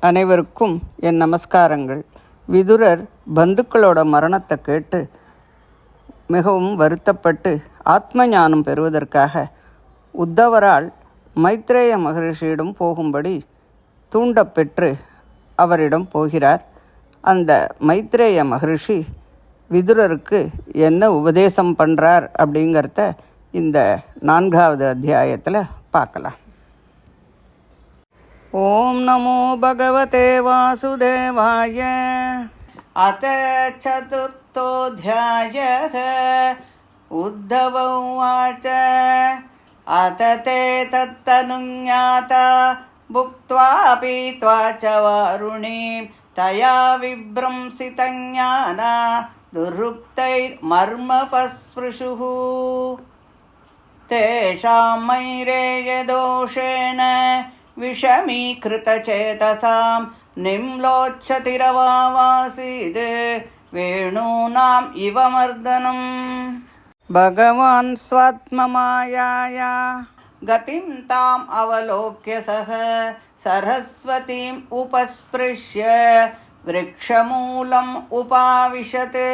அனைவருக்கும் என் நமஸ்காரங்கள். விதுரர் பந்துக்களோட மரணத்தை கேட்டு மிகவும் வருத்தப்பட்டு ஆத்ம ஞானம் பெறுவதற்காக உத்தவரால் மைத்ரேய மகரிஷியிடம் போகும்படி தூண்டப்பெற்று அவரிடம் போகிறார். அந்த மைத்ரேய மகரிஷி விதுரருக்கு என்ன உபதேசம் பண்ணுறார் அப்படிங்கிறத இந்த 4வது அத்தியாயத்தில் பார்க்கலாம். ஓம் நமோ பகவதே வாசுதேவாய. அத சதுர்த்தோऽध्यायः. உத்தவ உவாச்ச அத தே தத்தனுஞாதா புக்த்வா பீத்வா ச வாருணீம் தயா விப்ரம்சிதஞானா துருக்தைர்மர்மபஸ்பிருஷுः தேஷாம் மைரேயதோஷேண விஷமீகிருதசேதசாம் நிம்லோச்சதிரவாவாசீத் வேணூனாம் இவ மர்தனம். பகவான் ஸ்வாத்மமாயாயா கதிம் தாம் அவலோக்ய சஹ சரஸ்வதீம் உபஸ்பிருஷ்ய விருக்ஷமூலம் உபாவிஷத்.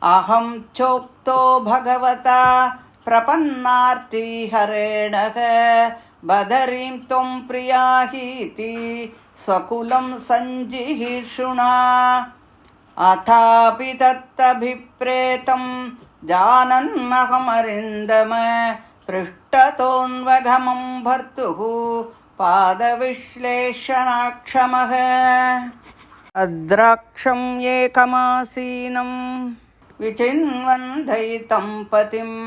அஹம் சோக்தோ பகவதா பிரபன்னார்த்தி ஹரேணக பதரீம் தொம் பிரியாஹீதி ஸ்வகுலம் சஞ்சிஹீர்ஷுணா. அதாபி தத்தபிப்ரேதம் ஜானன்னஹமரிந்தம பிருஷ்டதோன்வகமம் பர்த்துः பாதவிஸ்லேஷணாக்ஷமः. அத்ராக்ஷம் ஏகமாசீனம் விசின்வந்தைதம் பதிம்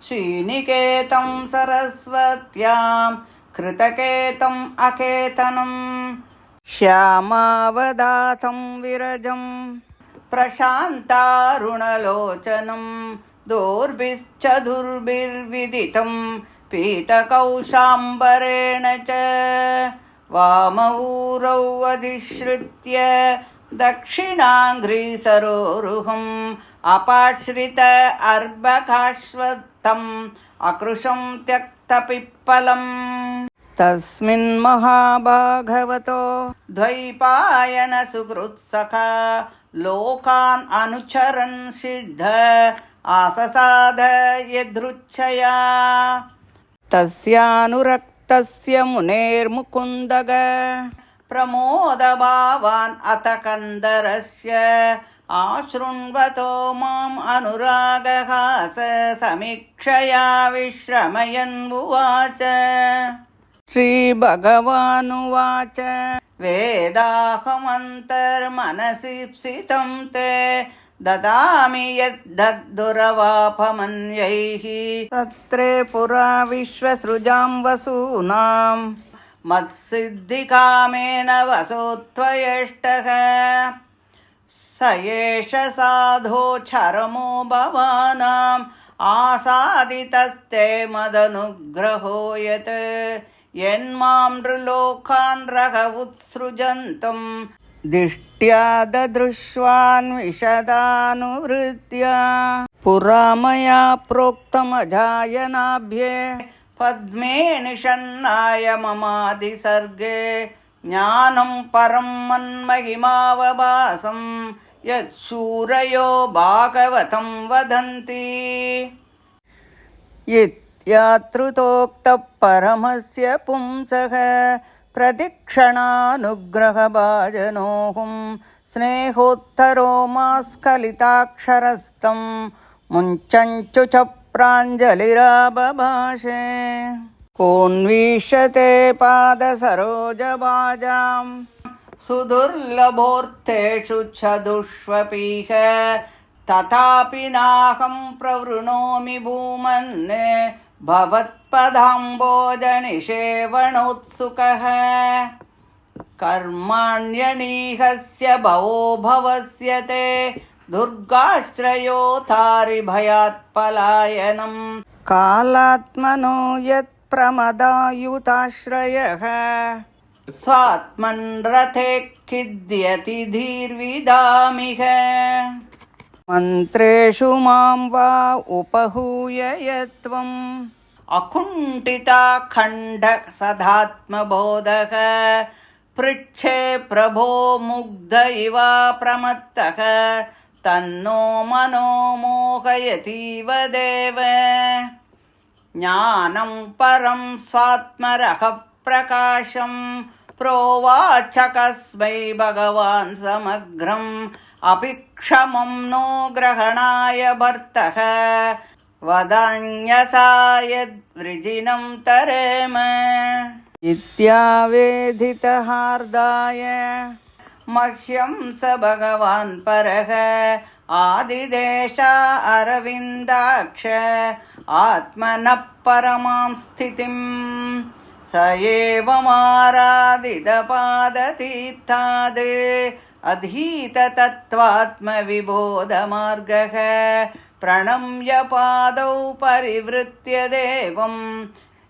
ஸ்ரீநிகேதம் சரஸ்வத்யாம் கிருதகேதம் அகேதனம். ஷ்யாமாவதாதம் விரஜம் பிரசாந்தாருணலோச்சனம் தோர்பிச்சதுர்பிர்விதிதம் பீதகௌஷாம்பரேண ச. வாமஊரௌ அதிஸ்ருத்ய தக்ஷிணாங்கிரீசரோருஹம் அபாஸ்ரித அர்பகாஸ்வத்தம் அக்ருஷம் த்யக்தபிப்பலம். தஸ்மின் மகாபாகவதோ த்வைபாயன சுக்ருத்சகா லோகான் அனுச்சரன் சித்த ஆசசாத யத்ருச்சயா. தஸ்யானுரக்தஸ்ய முனேர்முகுந்தக பிரமோதபாவான் அத கந்தரஸ்ய ஆஸ்ருண்வதோ மாம் அனுராகஹாச சமீக்ஷயா விஸ்ரமயன் உவாச்ச. ஸ்ரீபகவானுவாச்ச வேதாஹமந்தர்மனசிப்சிதம் தே ததாமி யத்ததுரவாபமன்யைः தத்ரே புரா விஸ்வஸ்ருஜாம் வசூனாம் மத்சித்திகாமேன வசோத்வயஷ்டக. स एष साधो चरमो भवानाम् आसादितस्ते मदनुग्रहो यत् यन्मां नृलोकान् रघवुत्सृजन्तं दिष्ट्या ददृश्वान् विशदानुवृत्या. पुरा मया प्रोक्तमजायनाभ्ये पद्मे निषण्णाय ममादिसर्गे ஞானம் பரம் மன்மகிமாவபாசம் யத் சூரயோ பாகவதம் வதந்தி. இத்யாத்ருதோக்தः பரமஸ்ய பும்சக பிரதிக்ஷணானுக்ரஹபாஜனோஹும் ஸ்நேகோத்தரோ மாஸ்கலிதாக்ஷரஸ்தம் முஞ்சஞ்சுச பிராஞ்சலிராபபாஷே. கோன்வீஷதே பாதசரோஜபாஜாம் சுதுர்லபோர்த்தேஷு சதுஷ்வபீஹ ததாபி நாஹம் பிரவృணோமி பூமன் பவத்பதாம்போஜநிஷேவணோத்சுகः. கர்மாண்யநீஹஸ்ய பவோ பவஸ்ய தே துர்காஸ்ரயோதாரி பயாத் பலாயனம். காலாத்மனோ யத் பிரமதாயுதாஸ்ரயः ஸ்வாத்மன் ரதே கித்யதி தீர்விதாமிக. மந்த்ரேஷு மாம் வா உபஹூய யத்வம் அகுண்டிதா கண்ட சதாத்மபோதக पृच्छे प्रभो मुग्ध इवा प्रमत्तः तन्नो मनो मोहयतीव देव ज्ञानं परं स्वात्मरः प्रकाशं प्रोवाच कस्मै भगवान् समग्रम् अपि क्षमं नो ग्रहणाय भर्तः वदान्यसा यद्वृजिनं तरेम इत्यावेदितहार्दाय मह्यं स भगवान् परः आदिदेश अरविन्दाक्ष आत्मनः परमां स्थितिं स एवमाराधितपादतीर्थाद् अधीततत्त्वात्मविबोधमार्गः प्रणम्य पादौ परिवृत्य देवम्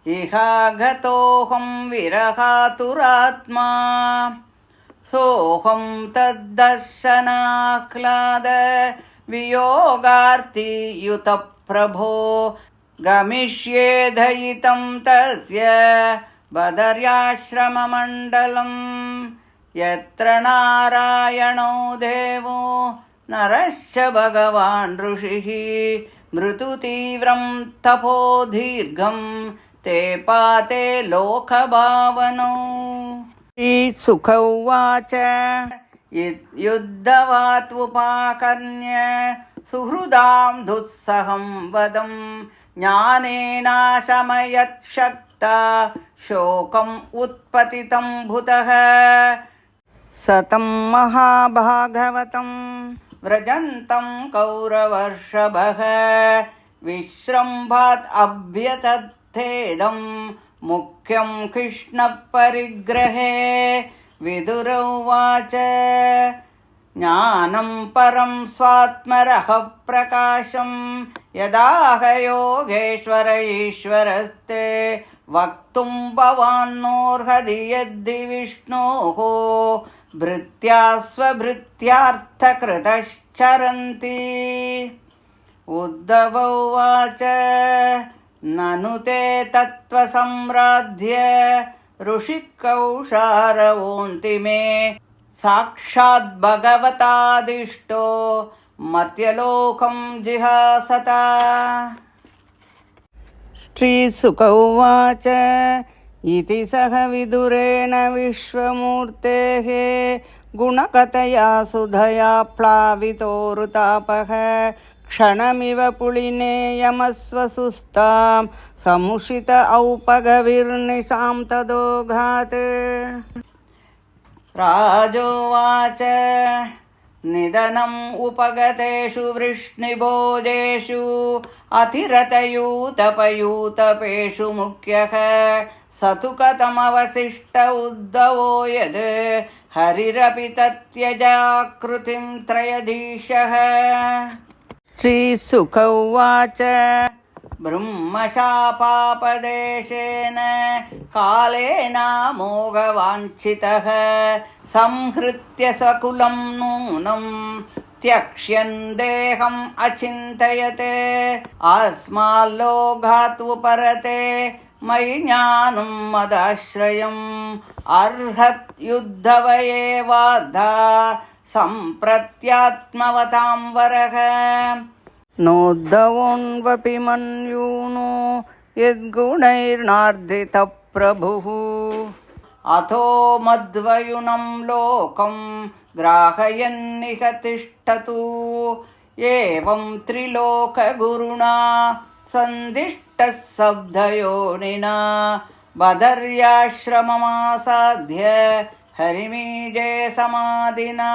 इहागतोऽहं विरहातुरात्मा सोऽहं तद्दर्शनाह्लाद वियोगार्ति युतः प्रभो गमिष्ये दयितं तस्य बदर्याश्रममण्डलम् यत्र नारायणो देवो नरश्च भगवान् ऋषिः मृतुतीव्रं तपो दीर्घं ते पाते लोकभावनौ श्रीसुक उवाच युद्धवात्वुपाकर्ण्य सुहृदां दुस्सहं वदं ज्ञानेनाशमयच्छक्ता शोकम् उत्पतितं भूतः सतं महाभागवतं व्रजन्तं कौरवर्षभः विश्रम्भात् अभ्यतथेदं मुख्यं कृष्णपरिग्रहे विदुर उवाच ज्ञानं परं स्वात्मरः प्रकाशं यदाह योगेश्वर ईश्वरस्ते वक्तुं भवान्नोर्हति यद्धि विष्णोः भृत्या स्वभृत्यार्थकृतश्चरन्ति उद्धव उवाच ननु ते तत्त्वसम्राध्य ऋषिकौशारवोऽन्ति मे साक्षात् भगवतादिष्टो मर्त्यलोकं जिहासता श्रीसुक उवाच इति सह विदुरेण विश्वमूर्तेः गुणकथया सुधया प्लावितोरुतापः क्षणमिव पुलिनेयमस्वसुस्तां समुषित औपगविर्निशां तदोघात् राजोवाच निधनम् उपगतेषु वृष्णिभोजेषु अतिरतयूतपयूतपेषु मुख्यः स तु कथमवशिष्ट उद्धवो यद् हरिरपि तत्यजाकृतिं त्रयधीशः श्रीसुक उवाच ब्रह्मशापापदेशेन कालेन मोघवाञ्छितः संहृत्य सकुलं नूनं त्यक्ष्यन् देहम् अचिन्तयते अस्माल्लोघात् उपरते मयि ज्ञानं मदाश्रयम् अर्हत् युद्धव एवाद्धा सम्प्रत्यात्मवतां वरः नोद्धवोऽन्वपि मन्यूनो यद्गुणैर्नार्दितः प्रभुः अथो मद्वयुनं लोकं ग्राहयन्निह तिष्ठतु एवं त्रिलोकगुरुणा सन्दिष्टः शब्दयोनिना बदर्याश्रममासाद्य हरिमीजे समाधिना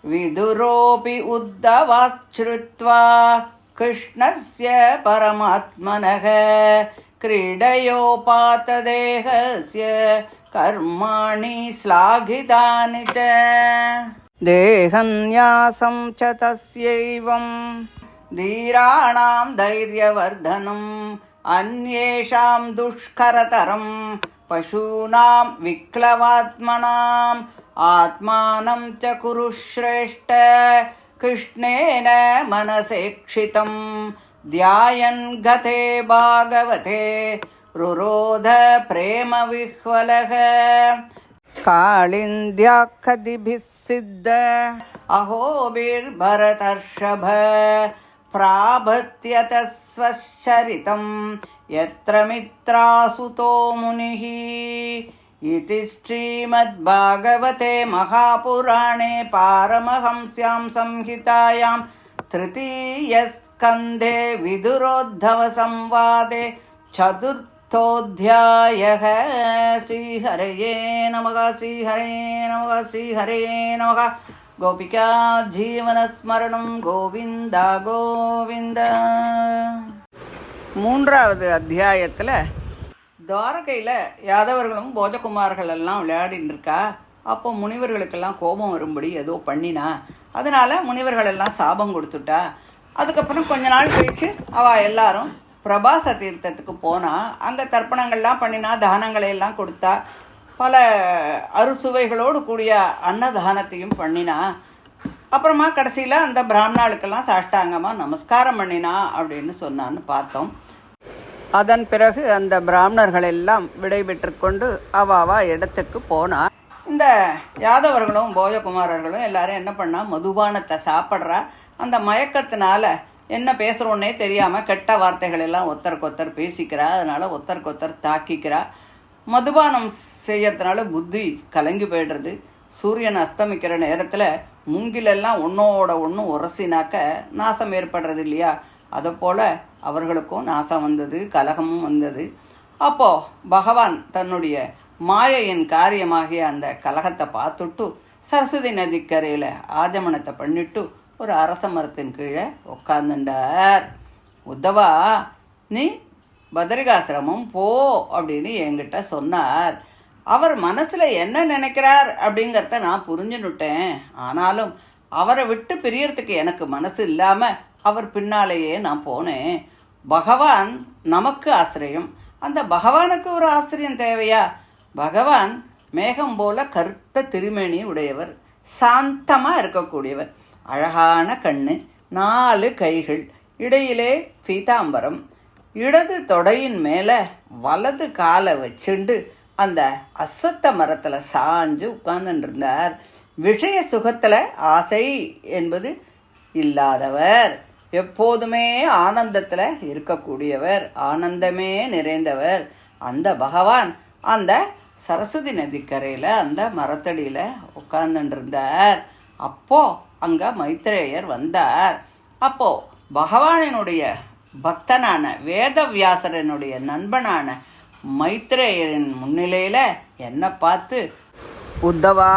विदुरोऽपि उद्धवाश्रुत्वा कृष्णस्य परमात्मनः क्रीडयोपातदेहस्य कर्माणि श्लाघितानि च देहन्यासं च तस्यैवं धीराणां धैर्यवर्धनम् अन्येषां दुष्करतरं पशूनां विक्लवात्मनाम् आत्मानं च कुरु श्रेष्ठ कृष्णेन मनसेक्षितं ध्यायन् गते भागवते रुरोध प्रेम विह्वलः कालिन्द्याखदिभिः सिद्ध अहोभिर्भरतर्षभ प्राभत्यतस्वश्चरितं यत्र मित्रासुतो मुनिः इति श्रीमद्भागवते महापुराणे पारमहंस्यां संहितायां तृतीयस्कन्धे विदुरोद्धवसंवादे चतुर्थोऽध्यायः। श्रीहरये नमः श्रीहरये नमः श्रीहरये नमः। गोपिका जीवनस्मरणं गोविन्द गोविन्द। மூன்றாவது அத்தியாயத்தில் துவாரகையில் யாதவர்களும் போஜகுமார்கள் எல்லாம் விளையாடின்னு இருக்கா. அப்போ முனிவர்களுக்கெல்லாம் கோபம் வரும்படி ஏதோ பண்ணினா, அதனால் முனிவர்களெல்லாம் சாபம் கொடுத்துட்டா. அதுக்கப்புறம் கொஞ்ச நாள் கழிச்சு அவள் எல்லாரும் பிரபாச தீர்த்தத்துக்கு போனால் அங்கே தர்ப்பணங்கள்லாம் பண்ணினா, தானங்களையெல்லாம் கொடுத்தா, பல அறுசுவைகளோடு கூடிய அன்னதானத்தையும் பண்ணினா. அப்புறமா கடைசியில் அந்த பிராமணாளுக்கெல்லாம் சாஷ்டாங்கமாக நமஸ்காரம் பண்ணினா அப்படின்னு சொன்னான்னு பார்த்தோம். அதன் பிறகு அந்த பிராமணர்கள் எல்லாம் விடைபெற்று கொண்டு அவாவா இடத்துக்கு போனா. இந்த யாதவர்களும் போஜகுமாரர்களும் எல்லாரும் என்ன பண்ணா, மதுபானத்தை சாப்பிட்றா. அந்த மயக்கத்தினால என்ன பேசுகிறோன்னே தெரியாமல் கெட்ட வார்த்தைகள் எல்லாம் ஒருத்தருக்கு பேசிக்கிறா. அதனால் ஒருத்தருக்கு தாக்கிக்கிறா. மதுபானம் செய்யறதுனால புத்தி கலங்கி போய்டுறது. சூரியன் அஸ்தமிக்கிற நேரத்தில் மூங்கிலெல்லாம் ஒன்றோட ஒன்று உரசினாக்க நாசம் ஏற்படுறது இல்லையா? அதுபோல் அவர்களுக்கும் நாசம் வந்தது, கலகமும் வந்தது. அப்போது பகவான் தன்னுடைய மாயையின் காரியமாகிய அந்த கலகத்தை பார்த்துட்டு சரஸ்வதி நதிக்கரையில் ஆஜமனத்தை பண்ணிட்டு ஒரு அரச மரத்தின் கீழே உட்காந்துண்டார். உத்தவா, நீ பத்ரிகாசிரமம் போ அப்படின்னு என்கிட்ட சொன்னார். அவர் மனசில் என்ன நினைக்கிறார் அப்படிங்கிறத நான் புரிஞ்சுன்னுட்டேன். ஆனாலும் அவரை விட்டு பிரியறதுக்கு எனக்கு மனசு இல்லாமல் அவர் பின்னாலேயே நான் போனேன். பகவான் நமக்கு ஆசிரியம், அந்த பகவானுக்கு ஒரு ஆசிரியம் தேவையா? பகவான் மேகம் போல கருத்த திருமேனி உடையவர், சாந்தமாக இருக்கக்கூடியவர், அழகான கண்ணு, 4 கைகள், இடையிலே பீதாம்பரம், இடது தொடையின் மேலே வலது காலை வச்சுண்டு அந்த அஸ்வத்த மரத்தில் சாஞ்சு உட்கார்ந்துருந்தார். விஷய சுகத்தில் ஆசை என்பது இல்லாதவர், எப்போதுமே ஆனந்தத்தில் இருக்கக்கூடியவர், ஆனந்தமே நிறைந்தவர். அந்த பகவான் அந்த சரஸ்வதி நதிக்கரையில் அந்த மரத்தடியில் உட்கார்ந்துருந்தார். அப்போது அங்கே மைத்ரேயர் வந்தார். அப்போது பகவானினுடைய பக்தனான வேதவியாசரனுடைய நண்பனான மைத்ரேயரின் முன்னிலையில் என்னை பார்த்து, உத்தவா,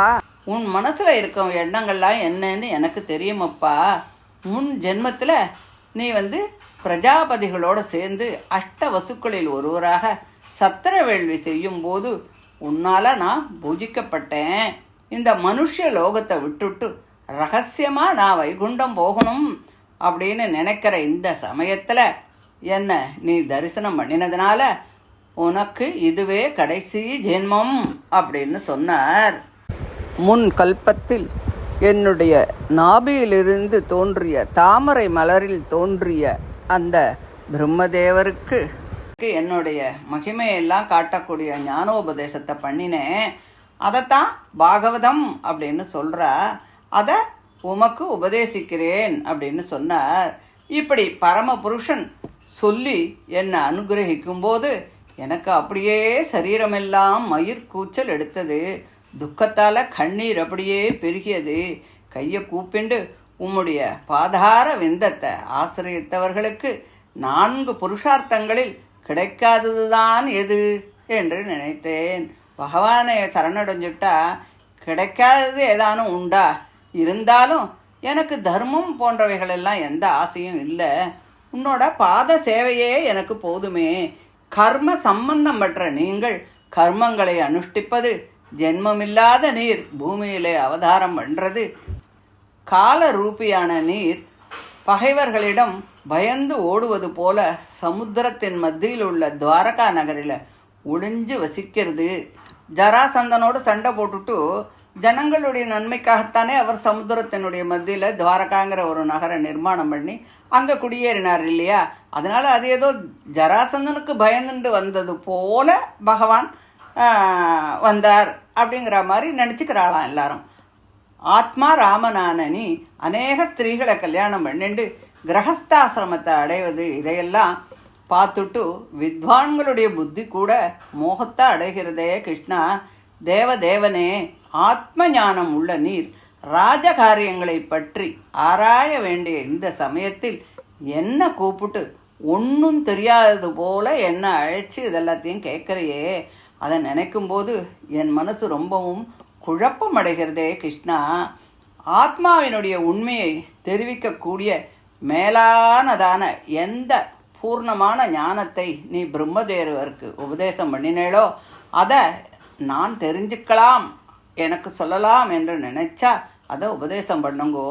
உன் மனசில் இருக்கும் எண்ணங்கள்லாம் என்னன்னு எனக்கு தெரியுமப்பா. முன் ஜென்மத்தில் நீ பிரஜாபதிகளோடு சேர்ந்து அஷ்ட வசுக்களில் ஒருவராக சத்திர வேள்வி செய்யும்போது உன்னால் நான் பூஜிக்கப்பட்டேன். இந்த மனுஷ லோகத்தை விட்டுட்டு ரகசியமாக நான் வைகுண்டம் போகணும் அப்படின்னு நினைக்கிற இந்த சமயத்தில் என்ன நீ தரிசனம் பண்ணினதுனால உனக்கு இதுவே கடைசி ஜென்மம் அப்படின்னு சொன்னார். முன் கல்பத்தில் என்னுடைய நாபியிலிருந்து தோன்றிய தாமரை மலரில் தோன்றிய அந்த பிரம்மதேவருக்கு என்னுடைய மகிமையெல்லாம் காட்டக்கூடிய ஞானோபதேசத்தை பண்ணினேன். அதைத்தான் பாகவதம் அப்படின்னு சொல்கிறா. அதை உமக்கு உபதேசிக்கிறேன் அப்படின்னு சொன்னார். இப்படி பரமபுருஷன் சொல்லி என்னை அனுகிரகிக்கும்போது எனக்கு அப்படியே சரீரமெல்லாம் மயிர் கூச்சல் எடுத்தது. துக்கத்தால் கண்ணீர் அப்படியே பெருகியது. கையை கூப்பிண்டு உம்முடைய பாதார விந்தத்தை ஆசிரியத்தவர்களுக்கு 4 புருஷார்த்தங்களில் கிடைக்காததுதான் எது என்று நினைத்தேன். பகவானை சரணடைஞ்சுட்டா கிடைக்காதது ஏதானும் உண்டா? இருந்தாலும் எனக்கு தர்மம் போன்றவைகளெல்லாம் எந்த ஆசையும் இல்லை. உன்னோட பாத சேவையே எனக்கு போதுமே. கர்ம சம்பந்தம் பெற்ற நீங்கள் கர்மங்களை அனுஷ்டிப்பது, ஜென்மமில்லாத நீர் பூமியிலே அவதாரம் பண்ணுறது, கால ரூபியான நீர் பகைவர்களிடம் பயந்து ஓடுவது போல சமுத்திரத்தின் மத்தியில் உள்ள துவாரகா நகரில் ஒளிஞ்சு வசிக்கிறது. ஜராசந்தனோடு சண்டை போட்டுட்டு ஜனங்களுடைய நன்மைக்காகத்தானே அவர் சமுத்திரத்தினுடைய மத்தியில் துவாரகாங்கிற ஒரு நகரை நிர்மாணம் பண்ணி அங்கே குடியேறினார் இல்லையா? அதனால் அது ஏதோ ஜராசந்தனுக்கு பயந்துண்டு வந்தது போல பகவான் வந்தார் அப்படிங்கிற மாதிரி நினச்சிக்கிறாளாம் எல்லாரும். ஆத்மா ராமனானனி அநேக ஸ்திரீகளை கல்யாணம் பண்ணிண்டு கிரகஸ்தாசிரமத்தை அடைவது இதையெல்லாம் பார்த்துட்டு வித்வான்களுடைய புத்தி கூட மோகத்தை அடைகிறதே கிருஷ்ணா. தேவதேவனே, ஆத்ம ஞானம் உள்ள நீர் ராஜகாரியங்களை பற்றி ஆராய வேண்டிய இந்த சமயத்தில் என்ன கூப்பிட்டு ஒன்றும் தெரியாதது போல என்ன அழைச்சி இதெல்லாத்தையும் கேட்குறையே, அதை நினைக்கும்போது என் மனசு ரொம்பவும் குழப்பமடைகிறதே கிருஷ்ணா. ஆத்மாவினுடைய உண்மையை தெரிவிக்கக்கூடிய மேலானதான எந்த பூர்ணமான ஞானத்தை நீ பிரம்மதேவருக்கு உபதேசம் பண்ணினேளோ அதை நான் தெரிஞ்சுக்கலாம், எனக்கு சொல்லலாம் என்று நினைச்சா அதை உபதேசம் பண்ணுங்கோ.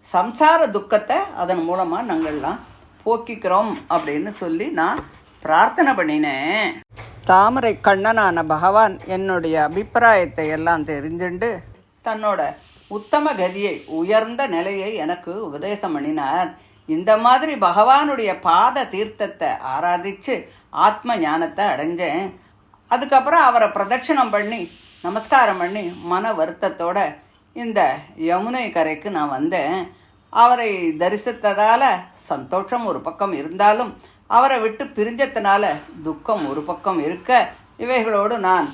சம்சார துக்கத்தை அதன் மூலமாக நாங்கள்லாம் போக்கிக்கிறோம் அப்படின்னு சொல்லி நான் பிரார்த்தனை பண்ணினேன். தாமரை கண்ணனான பகவான் என்னுடைய அபிப்பிராயத்தை எல்லாம் தெரிஞ்சுண்டு தன்னோட உத்தம கதியை, உயர்ந்த நிலையை எனக்கு உபதேசம் பண்ணினார். இந்த மாதிரி பகவானுடைய பாத தீர்த்தத்தை ஆராதித்து ஆத்ம ஞானத்தை அடைஞ்சேன். அதுக்கப்புறம் அவரை பிரதட்சணம் பண்ணி நமஸ்காரம் பண்ணி மன வருத்தத்தோட இந்த யமுனை கரைக்கு நான் வந்தேன். அவரை தரிசித்ததால் சந்தோஷம் ஒரு பக்கம் இருந்தாலும் அவரை விட்டு பிரிஞ்சத்தினால துக்கம் ஒரு பக்கம் இருக்க, இவைகளோடு நான்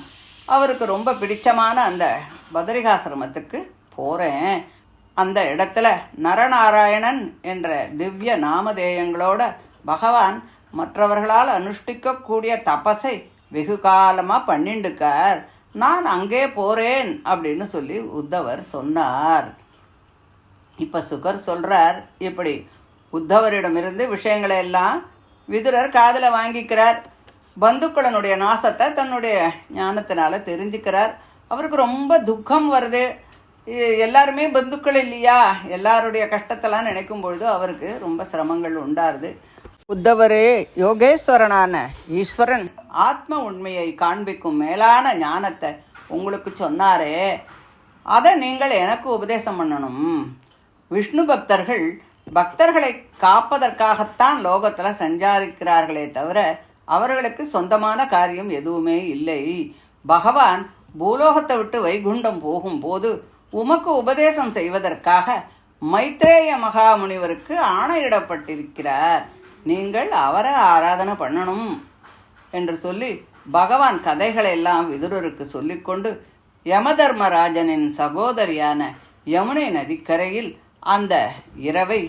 அவருக்கு ரொம்ப பிடிச்சமான அந்த பதரிகாசிரமத்துக்கு போகிறேன். அந்த இடத்துல நரநாராயணன் என்ற திவ்ய நாமதேயங்களோட பகவான் மற்றவர்களால் அனுஷ்டிக்கக்கூடிய தபஸை வெகு காலமாக பண்ணிண்டுக்கார். நான் அங்கே போகிறேன் அப்படின்னு சொல்லி உத்தவர் சொன்னார். இப்போ சுகர் சொல்கிறார், இப்படி உத்தவரிடமிருந்து விஷயங்களை எல்லாம் விதுரர் காதில் வாங்கிக்கிறார். பந்துக்களனுடைய நாசத்தை தன்னுடைய ஞானத்தினால தெரிஞ்சுக்கிறார். அவருக்கு ரொம்ப துக்கம் வருது. எல்லாருமே பந்துக்கள் இல்லையா, எல்லாருடைய கஷ்டத்தெல்லாம் நினைக்கும் பொழுது அவருக்கு ரொம்ப சிரமங்கள் உண்டாருது. உத்தவரே, யோகேஸ்வரனான ஈஸ்வரன் ஆத்ம உண்மையை காண்பிக்கும் மேலான ஞானத்தை உங்களுக்கு சொன்னாரே, அதை நீங்கள் எனக்கு உபதேசம் பண்ணணும். விஷ்ணு பக்தர்கள் பக்தர்களை காப்பதற்காகத்தான் லோகத்தில் சஞ்சாரிக்கிறார்களே தவிர அவர்களுக்கு சொந்தமான காரியம் எதுவுமே இல்லை. பகவான் பூலோகத்தை விட்டு வைகுண்டம் போகும்போது உமக்கு உபதேசம் செய்வதற்காக மைத்ரேய மகாமுனிவருக்கு ஆணையிடப்பட்டிருக்கிறார். நீங்கள் அவரை ஆராதனை பண்ணணும் என்று சொல்லி பகவான் கதைகளெல்லாம் விதுரருக்கு சொல்லிக்கொண்டு யமதர்மராஜனின் சகோதரியான யமுனை நதிக்கரையில் அந்த இரவை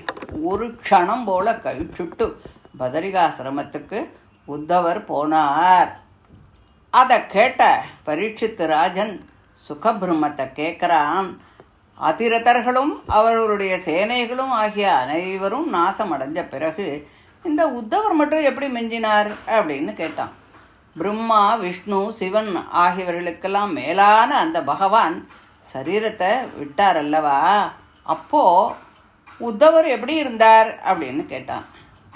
ஒரு க்ஷணம் போல கழிச்சுட்டு பதரிகாசிரமத்துக்கு உத்தவர் போனார். அதை கேட்ட பரீட்சித்து ராஜன் சுகபிரம்மத்தை கேட்குறான். அதிரதர்களும் அவர்களுடைய சேனைகளும் ஆகிய அனைவரும் நாசம் அடைஞ்ச பிறகு இந்த உத்தவர் மட்டும் எப்படி மிஞ்சினார் அப்படின்னு கேட்டான். பிரம்மா, விஷ்ணு, சிவன் ஆகியவர்களுக்கெல்லாம் மேலான அந்த பகவான் சரீரத்தை விட்டார் அல்லவா, அப்போது உத்தவர் எப்படி இருந்தார் அப்படின்னு கேட்டான்.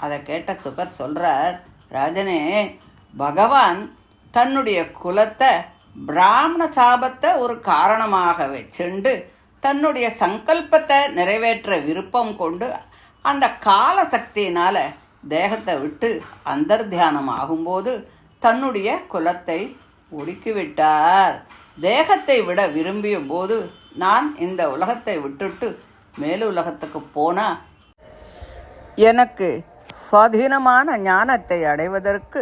அதை கேட்ட சுகர் சொல்கிறார், ராஜனே, பகவான் தன்னுடைய குலத்தை பிராமண சாபத்தை ஒரு காரணமாக வச்சுண்டு தன்னுடைய சங்கல்பத்தை நிறைவேற்ற விருப்பம் கொண்டு அந்த கால சக்தியினால் தேகத்தை விட்டு அந்தர்த்தியானம் ஆகும்போது தன்னுடைய குலத்தை ஒடுக்கிவிட்டார். தேகத்தை விட விரும்பிய போது நான் இந்த உலகத்தை விட்டுட்டு மேலு உலகத்துக்கு போனால் எனக்கு சுவாதீனமான ஞானத்தை அடைவதற்கு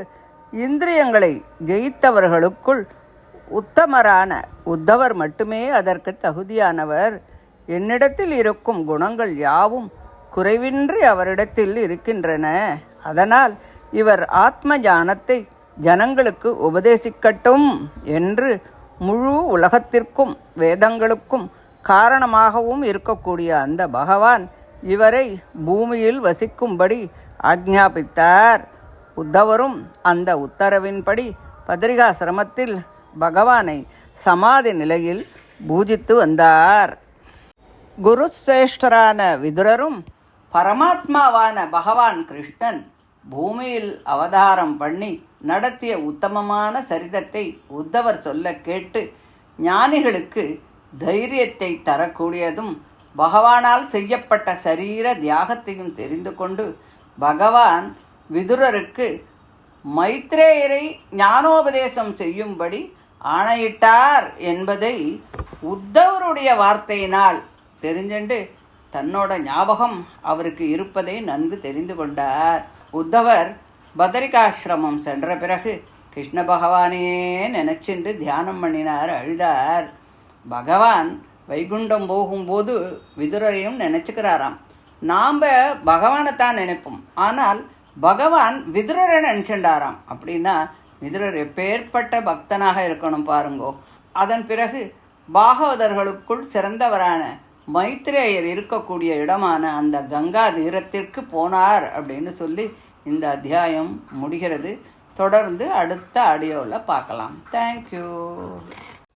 இந்திரியங்களை ஜெயித்தவர்களுக்குள் உத்தமரான உத்தவர் மட்டுமே அதற்கு தகுதியானவர். என்னிடத்தில் இருக்கும் குணங்கள் யாவும் குறைவின்றி அவரிடத்தில் இருக்கின்றன. அதனால் இவர் ஆத்ம ஞானத்தை ஜனங்களுக்கு உபதேசிக்கட்டும் என்று முழு உலகத்திற்கும் வேதங்களுக்கும் காரணமாகவும் இருக்கக்கூடிய அந்த பகவான் இவரை பூமியில் வசிக்கும்படி ஆக்ஞாபித்தார். உத்தவரும் அந்த உத்தரவின்படி பதரிகாசிரமத்தில் பகவானை சமாதி நிலையில் பூஜித்து வந்தார். குருசிரேஷ்டரான விதுரரும் பரமாத்மாவான பகவான் கிருஷ்ணன் பூமியில் அவதாரம் பண்ணி நடத்திய உத்தமமான சரிதத்தை உத்தவர் சொல்ல கேட்டு ஞானிகளுக்கு தைரியத்தை தரக்கூடியதும் பகவானால் செய்யப்பட்ட சரீர தியாகத்தையும் தெரிந்து கொண்டு பகவான் விதுரருக்கு மைத்ரேயரை ஞானோபதேசம் செய்யும்படி ஆணையிட்டார் என்பதை உத்தவருடைய வார்த்தையினால் தெரிஞ்சுண்டு தன்னோட ஞாபகம் அவருக்கு இருப்பதை நன்கு தெரிந்து கொண்டார். உத்தவர் பதரிகாசிரமம் சென்ற பிறகு கிருஷ்ண பகவானையே நினச்சிண்டு தியானம் பண்ணினார், அழுதார். பகவான் வைகுண்டம் போகும்போது விதுரரையும் நினச்சிக்கிறாராம். நாம் பகவானைத்தான் நினைப்போம், ஆனால் பகவான் விதுரரை நினச்சிண்டாராம். அப்படின்னா விதுரர் எப்பேற்பட்ட பக்தனாக இருக்கணும் பாருங்கோ. அதன் பிறகு பாகவதர்களுக்குள் சிறந்தவரான மைத்ரேயர் இருக்கக்கூடிய இடமான அந்த கங்கா தீரத்திற்கு போனார் அப்படின்னு சொல்லி இந்த அத்தியாயம் முடிகிறது. தொடர்ந்து அடுத்த ஆடியோவில் பார்க்கலாம். தேங்க்யூ.